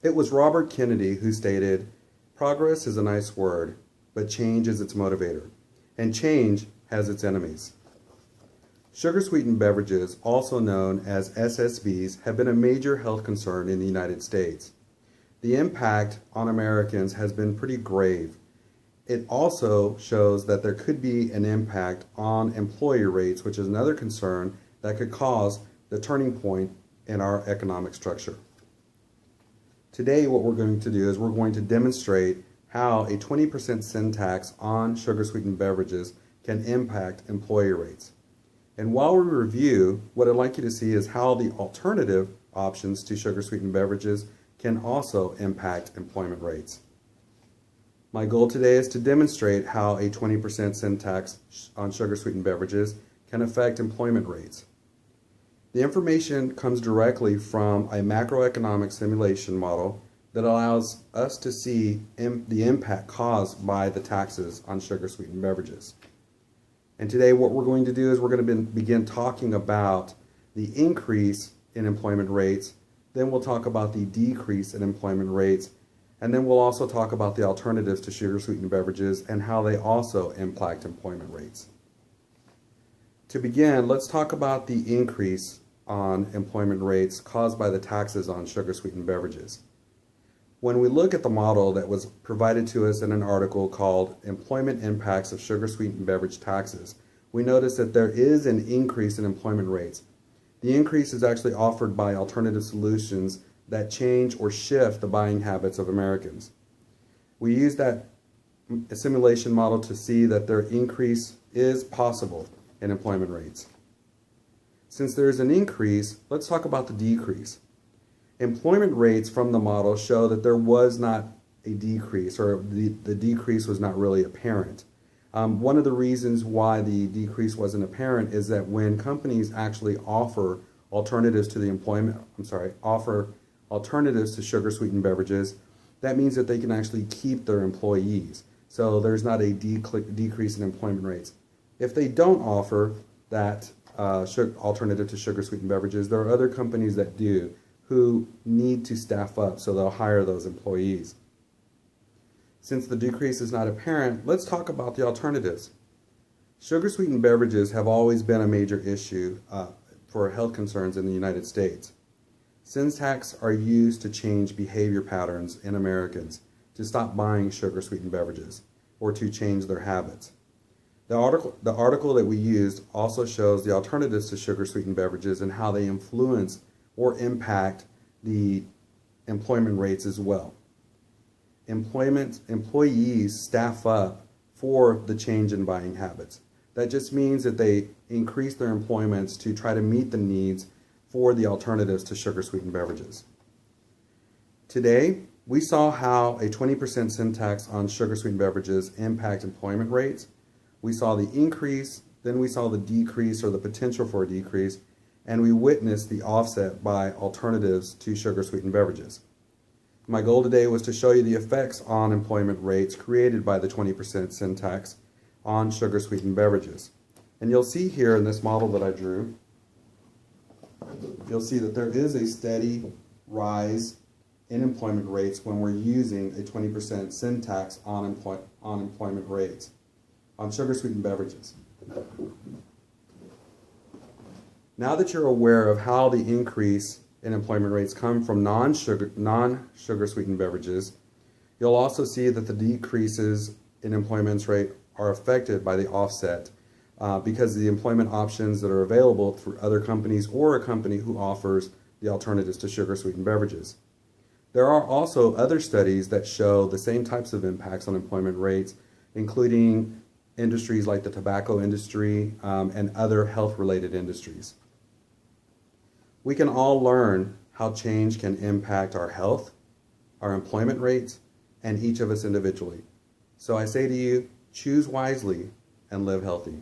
It was Robert Kennedy who stated, "Progress is a nice word, but change is its motivator, and change has its enemies." Sugar-sweetened beverages, also known as SSBs, have been a major health concern in the United States. The impact on Americans has been pretty grave. It also shows that there could be an impact on employee rates, which is another concern that could cause the turning point in our economic structure. Today, what we're going to do is we're going to demonstrate how a 20% sin tax on sugar-sweetened beverages can impact employee rates. And while we review, what I'd like you to see is how the alternative options to sugar-sweetened beverages can also impact employment rates. My goal today is to demonstrate how a 20% sin tax on sugar-sweetened beverages can affect employment rates. The information comes directly from a macroeconomic simulation model that allows us to see the impact caused by the taxes on sugar-sweetened beverages. And today what we're going to do is we're going to begin talking about the increase in employment rates, then we'll talk about the decrease in employment rates, and then we'll also talk about the alternatives to sugar-sweetened beverages and how they also impact employment rates. To begin, let's talk about the increase on employment rates caused by the taxes on sugar-sweetened beverages. When we look at the model that was provided to us in an article called Employment Impacts of Sugar-Sweetened Beverage Taxes, we notice that there is an increase in employment rates. The increase is actually offered by alternative solutions that change or shift the buying habits of Americans. We use that simulation model to see that their increase is possible in employment rates. Since there is an increase, let's talk about the decrease. Employment rates from the model show that there was not a decrease, or the decrease was not really apparent. One of the reasons why the decrease wasn't apparent is that when companies actually offer alternatives to offer alternatives to sugar-sweetened beverages, that means that they can actually keep their employees. So there's not a decrease in employment rates. If they don't offer that alternative to sugar-sweetened beverages, there are other companies that do, who need to staff up, so they'll hire those employees. Since the decrease is not apparent, let's talk about the alternatives. Sugar-sweetened beverages have always been a major issue for health concerns in the United States. Sin tax are used to change behavior patterns in Americans to stop buying sugar-sweetened beverages or to change their habits. The article that we used also shows the alternatives to sugar-sweetened beverages and how they influence or impact the employment rates as well. Employees staff up for the change in buying habits. That just means that they increase their employments to try to meet the needs for the alternatives to sugar-sweetened beverages. Today, we saw how a 20% sin tax on sugar-sweetened beverages impact employment rates. We saw the increase, then we saw the decrease or the potential for a decrease, and we witnessed the offset by alternatives to sugar-sweetened beverages. My goal today was to show you the effects on employment rates created by the 20% sin tax on sugar-sweetened beverages. And you'll see here in this model that I drew, you'll see that there is a steady rise in employment rates when we're using a 20% sin tax on employment rates, on sugar-sweetened beverages. Now that you're aware of how the increase in employment rates come from non-sugar-sweetened beverages, you'll also see that the decreases in employment rate are affected by the offset because of the employment options that are available through other companies or a company who offers the alternatives to sugar-sweetened beverages. There are also other studies that show the same types of impacts on employment rates, including industries like the tobacco industry and other health-related industries. We can all learn how change can impact our health, our employment rates, and each of us individually. So I say to you, choose wisely and live healthy.